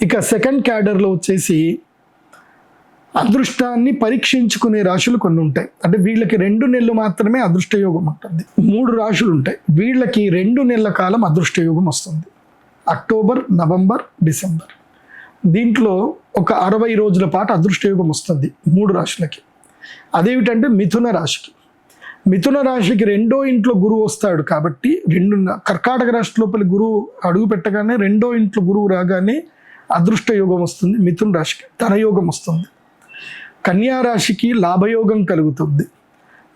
ఇక సెకండ్ క్యాడర్లో వచ్చేసి అదృష్టాన్ని పరీక్షించుకునే రాశులు కొన్ని ఉంటాయి. అంటే వీళ్ళకి 2 నెలలు మాత్రమే అదృష్ట యోగం ఉంటుంది. 3 రాశులు ఉంటాయి, వీళ్ళకి 2 నెలల కాలం అదృష్ట యోగం వస్తుంది. October, November, December. దీంట్లో ఒక 60 రోజుల పాటు అదృష్ట యోగం వస్తుంది 3 రాశులకి. అదేమిటంటే మిథున రాశికి. మిథున రాశికి 2వ ఇంట్లో గురువు వస్తాడు కాబట్టి కర్కాటక రాశి లోపలి గురువు అడుగు పెట్టగానే 2వ ఇంట్లో గురువు రాగానే అదృష్ట యోగం వస్తుంది. మిథున రాశికి ధనయోగం వస్తుంది. కన్యా రాశికి లాభయోగం కలుగుతుంది.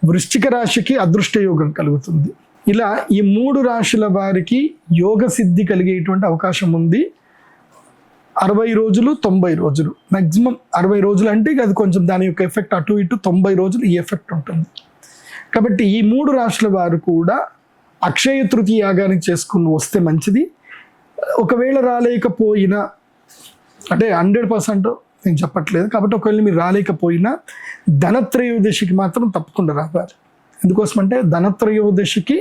వృశ్చిక రాశికి అదృష్ట యోగం కలుగుతుంది. ఇలా ఈ 3 రాశుల వారికి యోగ సిద్ధి కలిగేటువంటి అవకాశం ఉంది. 60 రోజులు, 90 రోజులు, మ్యాక్సిమం 60 రోజులు అంటే అది కొంచెం దాని యొక్క ఎఫెక్ట్ అటు ఇటు 90 రోజులు ఈ ఎఫెక్ట్ ఉంటుంది. కాబట్టి ఈ 3 రాశుల వారు కూడా అక్షయ తృతీయ యాగానికి చేసుకుని వస్తే మంచిది. ఒకవేళ రాలేకపోయినా, అంటే 100% నేను చెప్పట్లేదు కాబట్టి, ఒకవేళ మీరు రాలేకపోయినా ధనత్రయోదశికి మాత్రం తప్పకుండా రావాలి. ఎందుకోసమంటే ధనత్రయోదశికి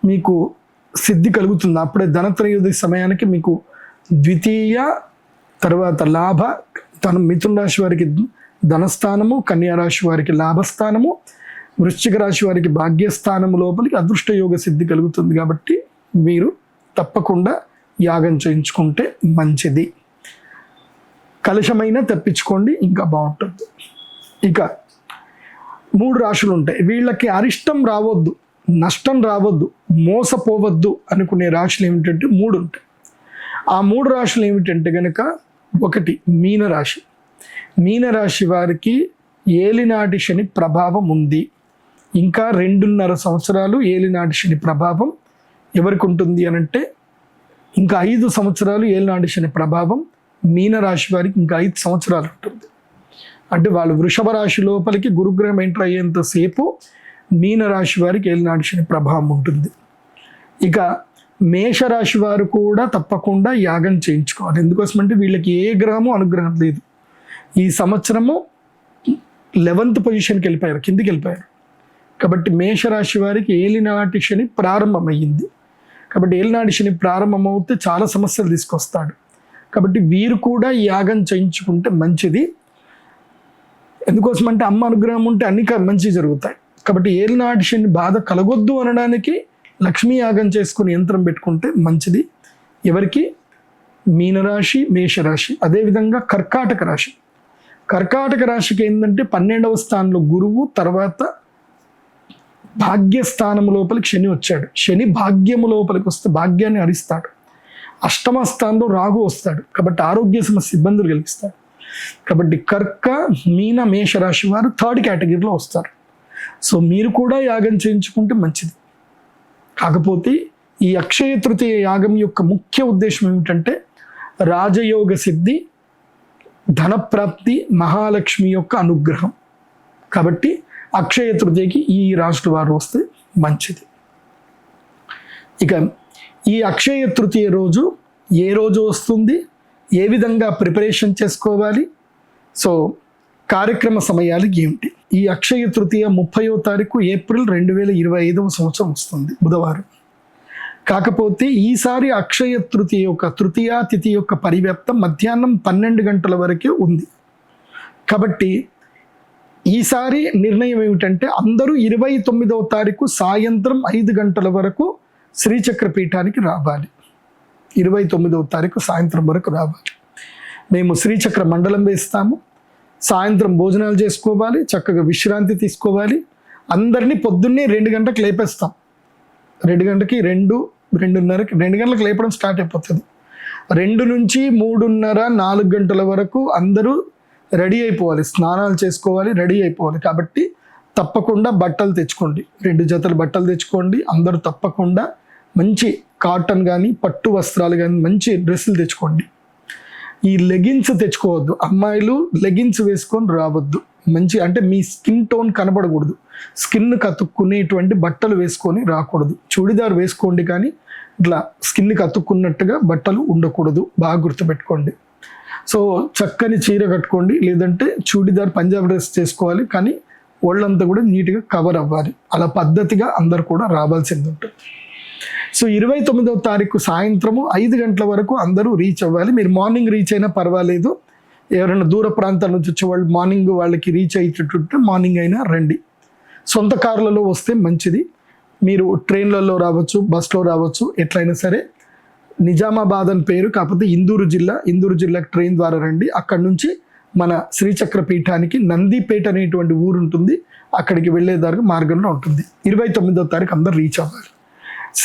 మీకు సిద్ధి కలుగుతుంది. అప్పుడే ధనత్రయోదశి సమయానికి మీకు ద్వితీయ, తర్వాత లాభ, మిథున రాశి వారికి ధనస్థానము, కన్యా రాశి వారికి లాభస్థానము, వృశ్చిక రాశి వారికి భాగ్యస్థానము లోపలికి అదృష్ట యోగ సిద్ధి కలుగుతుంది. కాబట్టి మీరు తప్పకుండా యాగం చేయించుకుంటే మంచిది. కలశమైనా తెప్పించుకోండి, ఇంకా బాగుంటుంది. ఇక 3 రాశులు ఉంటాయి, వీళ్ళకి అరిష్టం రావద్దు, నష్టం రావద్దు, మోసపోవద్దు అనుకునే రాశులు ఏమిటంటే 3 ఉంటాయి. ఆ 3 రాశులు ఏమిటంటే కనుక, 1 మీనరాశి. మీనరాశి వారికి ఏలినాటి శని ప్రభావం ఉంది. ఇంకా 2.5 సంవత్సరాలు ఏలినాటి శని ప్రభావం ఎవరికి ఉంటుంది అనంటే, ఇంకా 5 సంవత్సరాలు ఏలినాటి శని ప్రభావం మీనరాశి వారికి ఇంకా 5 సంవత్సరాలు ఉంటుంది. అంటే వాళ్ళు వృషభ రాశి లోపలికి గురుగ్రహం ఎంటర్ అయ్యేంతసేపు మీనరాశి వారికి ఏలినాటి శని ప్రభావం ఉంటుంది. ఇక మేషరాశి వారు కూడా తప్పకుండా యాగం చేయించుకోవాలి. ఎందుకోసమంటే వీళ్ళకి ఏ గ్రహము అనుగ్రహం లేదు. ఈ సంవత్సరము 11th పొజిషన్కి వెళ్ళిపోయారు, కిందికి వెళ్ళిపోయారు. కాబట్టి మేషరాశి వారికి ఏలినాటి శని ప్రారంభమయ్యింది. కాబట్టి ఏలినాటి శని ప్రారంభమవుతే చాలా సమస్యలు తీసుకొస్తాడు. కాబట్టి వీరు కూడా యాగం చేయించుకుంటే మంచిది. ఎందుకోసమంటే అమ్మ అనుగ్రహం ఉంటే అన్ని మంచి జరుగుతాయి. కాబట్టి ఏలినాటి శని బాధ కలగొద్దు అనడానికి లక్ష్మీ యాగం చేసుకుని యంత్రం పెట్టుకుంటే మంచిది. ఎవరికి? మీనరాశి, మేషరాశి. అదేవిధంగా కర్కాటక రాశి. కర్కాటక రాశికి ఏంటంటే 12వ స్థానంలో గురువు, తర్వాత భాగ్యస్థానము లోపలికి శని వచ్చాడు. శని భాగ్యము లోపలికి వస్తే భాగ్యాన్ని హరిస్తాడు. 8వ స్థానంలో రాహు వస్తాడు కాబట్టి ఆరోగ్య సమస్య ఇబ్బందులు కలిగిస్తాడు. కాబట్టి కర్క, మీన, మేషరాశి వారు 3rd కేటగిరీలో వస్తారు. సో మీరు కూడా యాగం చేయించుకుంటే మంచిది. కాకపోతే ఈ అక్షయ తృతీయ యాగం యొక్క ముఖ్య ఉద్దేశం ఏమిటంటే రాజయోగ సిద్ధి, ధనప్రాప్తి, మహాలక్ష్మి యొక్క అనుగ్రహం. కాబట్టి అక్షయ తృతీయకి ఈ రాశుల వారు వస్తే మంచిది. ఇక ఈ అక్షయ తృతీయ రోజు ఏ రోజు వస్తుంది, ఏ విధంగా ప్రిపరేషన్ చేసుకోవాలి, సో కార్యక్రమ సమయాలు ఏమిటి? ఈ అక్షయ తృతీయ 30వ తారీఖు ఏప్రిల్ 2025వ సంవత్సరం వస్తుంది, బుధవారం. కాకపోతే ఈసారి అక్షయ తృతీయ యొక్క తృతీయా తిథి యొక్క పరివ్యాప్తం మధ్యాహ్నం 12 గంటల వరకే ఉంది. కాబట్టి ఈసారి నిర్ణయం ఏమిటంటే అందరూ 29వ తారీఖు సాయంత్రం 5 గంటల వరకు శ్రీచక్ర పీఠానికి రావాలి. 29వ తారీఖు సాయంత్రం వరకు రావాలి. మేము శ్రీచక్ర మండలం వేస్తాము. సాయంత్రం భోజనాలు చేసుకోవాలి, చక్కగా విశ్రాంతి తీసుకోవాలి. అందరినీ పొద్దున్నే 2 గంటలకు లేపేస్తాం. 2 గంటకి 2:30కి 2 గంటలకు లేపడం స్టార్ట్ అయిపోతుంది. 2 నుంచి 3:30, 4 గంటల వరకు అందరూ రెడీ అయిపోవాలి, స్నానాలు చేసుకోవాలి, రెడీ అయిపోవాలి. కాబట్టి తప్పకుండా బట్టలు తెచ్చుకోండి, 2 జతలు బట్టలు తెచ్చుకోండి. అందరూ తప్పకుండా మంచి కాటన్ కానీ పట్టు వస్త్రాలు కానీ మంచి డ్రెస్సులు తెచ్చుకోండి. ఈ లెగిన్స్ తెచ్చుకోవద్దు, అమ్మాయిలు లెగిన్స్ వేసుకొని రావద్దు. మంచి అంటే మీ స్కిన్ టోన్ కనబడకూడదు, స్కిన్ కతుక్కునేటువంటి బట్టలు వేసుకొని రాకూడదు. చూడిదార్ వేసుకోండి కానీ ఇట్లా స్కిన్కి అతుక్కున్నట్టుగా బట్టలు ఉండకూడదు, బాగా గుర్తుపెట్టుకోండి. సో చక్కని చీర కట్టుకోండి, లేదంటే చూడిదార్ పంజాబ్ డ్రెస్ చేసుకోవాలి, కానీ ఒళ్ళంతా కూడా నీట్గా కవర్ అవ్వాలి. అలా పద్ధతిగా అందరు కూడా రావాల్సింది ఉంటుంది. సో 29వ తారీఖు సాయంత్రము 5 గంటల వరకు అందరూ రీచ్ అవ్వాలి. మీరు మార్నింగ్ రీచ్ అయినా పర్వాలేదు. ఎవరైనా దూర ప్రాంతాల నుంచి వచ్చే వాళ్ళు మార్నింగ్ వాళ్ళకి రీచ్ అయ్యేటట్టుంటే మార్నింగ్ అయినా రండి. సొంత కార్లలో వస్తే మంచిది. మీరు ట్రైన్లలో రావచ్చు, బస్లో రావచ్చు, ఎట్లయినా సరే. నిజామాబాద్ అని పేరు, కాకపోతే ఇందూరు జిల్లాకి ట్రైన్ ద్వారా రండి. అక్కడ నుంచి మన శ్రీచక్ర పీఠానికి నందిపేట అనేటువంటి ఊరు ఉంటుంది, అక్కడికి వెళ్ళేదానికి మార్గంలో ఉంటుంది. 29వ తారీఖు అందరు రీచ్ అవ్వాలి.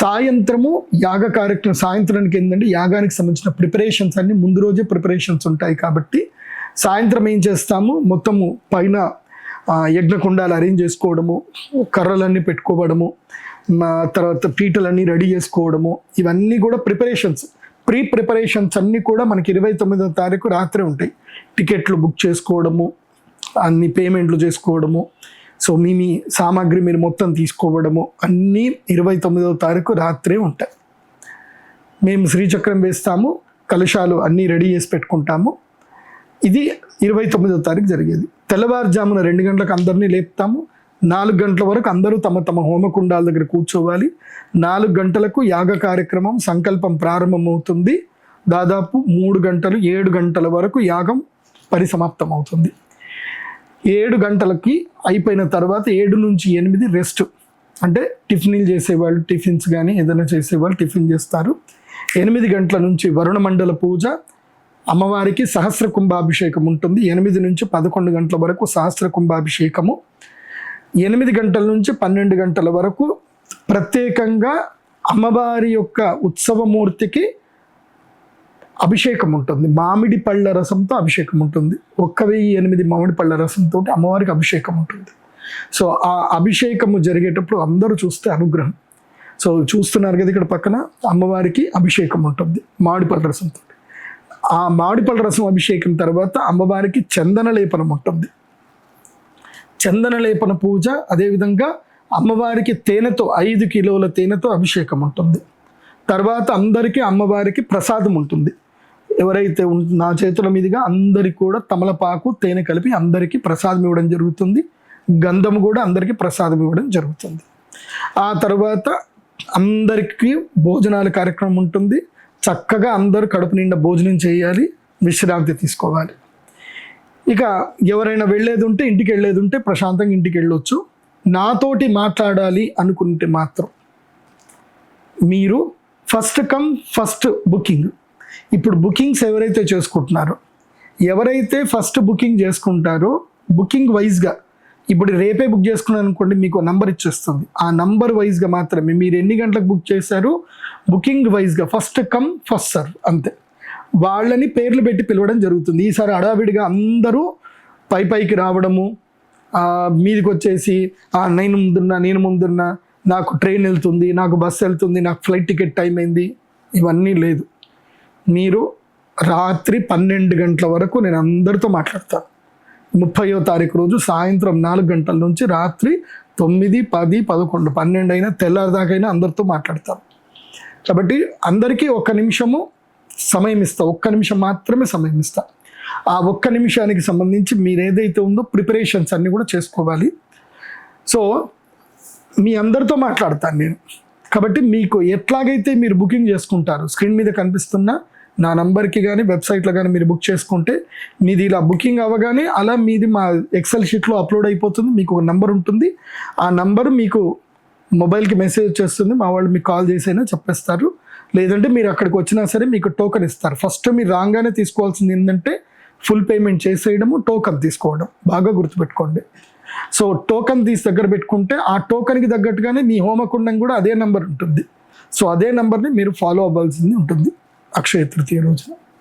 సాయంత్రము యాగ కార్యక్రమం, సాయంత్రానికి ఏంటంటే యాగానికి సంబంధించిన ప్రిపరేషన్స్ అన్ని ముందు రోజే ప్రిపరేషన్స్ ఉంటాయి కాబట్టి సాయంత్రం ఏం చేస్తాము, మొత్తము పైన యజ్ఞకుండాలు అరేంజ్ చేసుకోవడము, కర్రలన్నీ పెట్టుకోవడము, తర్వాత పీటలన్నీ రెడీ చేసుకోవడము, ఇవన్నీ కూడా ప్రిపరేషన్స్ అన్నీ కూడా మనకి 29వ తారీఖు రాత్రి ఉంటాయి. టికెట్లు బుక్ చేసుకోవడము, అన్ని పేమెంట్లు చేసుకోవడము, సో మీ సామాగ్రి మీరు మొత్తం తీసుకోవడము అన్నీ 29వ తారీఖు రాత్రే ఉంటాయి. మేము శ్రీచక్రం వేస్తాము, కలశాలు అన్నీ రెడీ చేసి పెట్టుకుంటాము. ఇది 29వ తారీఖు జరిగేది. తెల్లవారుజామున 2 గంటలకు అందరినీ లేపుతాము. 4 గంటల వరకు అందరూ తమ హోమకుండాల దగ్గర కూర్చోవాలి. 4 గంటలకు యాగ కార్యక్రమం సంకల్పం ప్రారంభమవుతుంది. దాదాపు 3 గంటలు 7 గంటల వరకు యాగం పరిసమాప్తం అవుతుంది. 7 గంటలకి అయిపోయిన తర్వాత 7 నుంచి 8 రెస్ట్, అంటే టిఫిన్లు చేసేవాళ్ళు టిఫిన్స్ కానీ ఏదైనా చేసేవాళ్ళు టిఫిన్ చేస్తారు. 8 గంటల నుంచి వరుణ మండల పూజ, అమ్మవారికి సహస్ర కుంభాభిషేకం ఉంటుంది. 8 నుంచి 11 గంటల వరకు సహస్ర కుంభాభిషేకము. 8 గంటల నుంచి 12 గంటల వరకు ప్రత్యేకంగా అమ్మవారి యొక్క ఉత్సవమూర్తికి అభిషేకం ఉంటుంది. మామిడి పళ్ళ రసంతో అభిషేకం ఉంటుంది. 1008 మామిడి పళ్ళ రసంతో అమ్మవారికి అభిషేకం ఉంటుంది. సో ఆ అభిషేకము జరిగేటప్పుడు అందరూ చూస్తే అనుగ్రహం. సో చూస్తున్నారు కదా ఇక్కడ పక్కన అమ్మవారికి అభిషేకం ఉంటుంది మామిడి పళ్ళ రసంతో. ఆ మామిడి పళ్ళ రసం అభిషేకం తర్వాత అమ్మవారికి చందన లేపనం ఉంటుంది. చందన లేపన పూజ, అదేవిధంగా అమ్మవారికి తేనెతో 5 కిలోల తేనెతో అభిషేకం ఉంటుంది. తర్వాత అందరికీ అమ్మవారికి ప్రసాదం ఉంటుంది. ఎవరైతే నా చేతుల మీదుగా అందరికీ కూడా తమలపాకు తేనె కలిపి అందరికీ ప్రసాదం ఇవ్వడం జరుగుతుంది. గంధము కూడా అందరికీ ప్రసాదం ఇవ్వడం జరుగుతుంది. ఆ తర్వాత అందరికీ భోజనాల కార్యక్రమం ఉంటుంది. చక్కగా అందరూ కడుపు నిండా భోజనం చేయాలి, విశ్రాంతి తీసుకోవాలి. ఇక ఎవరైనా వెళ్ళేది ఉంటే, ఇంటికి వెళ్ళేది ఉంటే ప్రశాంతంగా ఇంటికి వెళ్ళొచ్చు. నాతోటి మాట్లాడాలి అనుకుంటే మాత్రం మీరు ఫస్ట్ కమ్ ఫస్ట్ బుకింగ్. ఇప్పుడు బుకింగ్స్ ఎవరైతే చేసుకుంటున్నారో, ఎవరైతే ఫస్ట్ బుకింగ్ చేసుకుంటారో బుకింగ్ వైజ్గా, ఇప్పుడు రేపే బుక్ చేసుకున్నాను అనుకోండి, మీకు నంబర్ ఇచ్చేస్తుంది. ఆ నంబర్ వైజ్గా మాత్రమే మీరు ఎన్ని గంటలకు బుక్ చేశారు, బుకింగ్ వైజ్గా ఫస్ట్ కమ్ ఫస్ట్ సర్వ్ అంతే. వాళ్ళని పేర్లు పెట్టి పిలవడం జరుగుతుంది. ఈసారి హడావిడిగా అందరూ పైకి రావడము, మీదికి వచ్చేసి నేను ముందున్నా, నాకు ట్రైన్ వెళ్తుంది, నాకు బస్సు వెళ్తుంది, నాకు ఫ్లైట్ టికెట్ టైం అయింది, ఇవన్నీ లేదు. మీరు రాత్రి 12 గంటల వరకు నేను అందరితో మాట్లాడతాను. 30వ తారీఖు రోజు సాయంత్రం 4 గంటల నుంచి రాత్రి 9, 10, 11, 12 అయినా తెల్లారిదాకైనా అందరితో మాట్లాడతాను. కాబట్టి అందరికీ 1 నిమిషము సమయం ఇస్తా, 1 నిమిషం మాత్రమే సమయం ఇస్తా. ఆ 1 నిమిషానికి సంబంధించి మీరు ఏదైతే ఉందో ప్రిపరేషన్స్ అన్నీ కూడా చేసుకోవాలి. సో మీ అందరితో మాట్లాడతాను నేను. కాబట్టి మీకు ఎట్లాగైతే మీరు బుకింగ్ చేసుకుంటారు, స్క్రీన్ మీద కనిపిస్తున్న నా నంబర్కి కానీ వెబ్సైట్లో కానీ మీరు బుక్ చేసుకుంటే మీది ఇలా బుకింగ్ అవ్వగానే అలా మీది మా ఎక్సెల్ షీట్లో అప్లోడ్ అయిపోతుంది. మీకు ఒక నంబర్ ఉంటుంది, ఆ నంబర్ మీకు మొబైల్కి మెసేజ్ వచ్చేస్తుంది. మా వాళ్ళు మీకు కాల్ చేసైనా చెప్పేస్తారు. లేదంటే మీరు అక్కడికి వచ్చినా సరే మీకు టోకెన్ ఇస్తారు. ఫస్ట్ మీరు రాగానే తీసుకోవాల్సింది ఏంటంటే ఫుల్ పేమెంట్ చేసేయడము, టోకెన్ తీసుకోవడం. బాగా గుర్తుపెట్టుకోండి. సో టోకెన్ తీసి దగ్గర పెట్టుకుంటే ఆ టోకెన్కి తగ్గట్టుగానే మీ హోమకుండం కూడా అదే నెంబర్ ఉంటుంది. సో అదే నెంబర్ని మీరు ఫాలో అవ్వాల్సింది ఉంటుంది అక్షయ తృతీయ రోజున.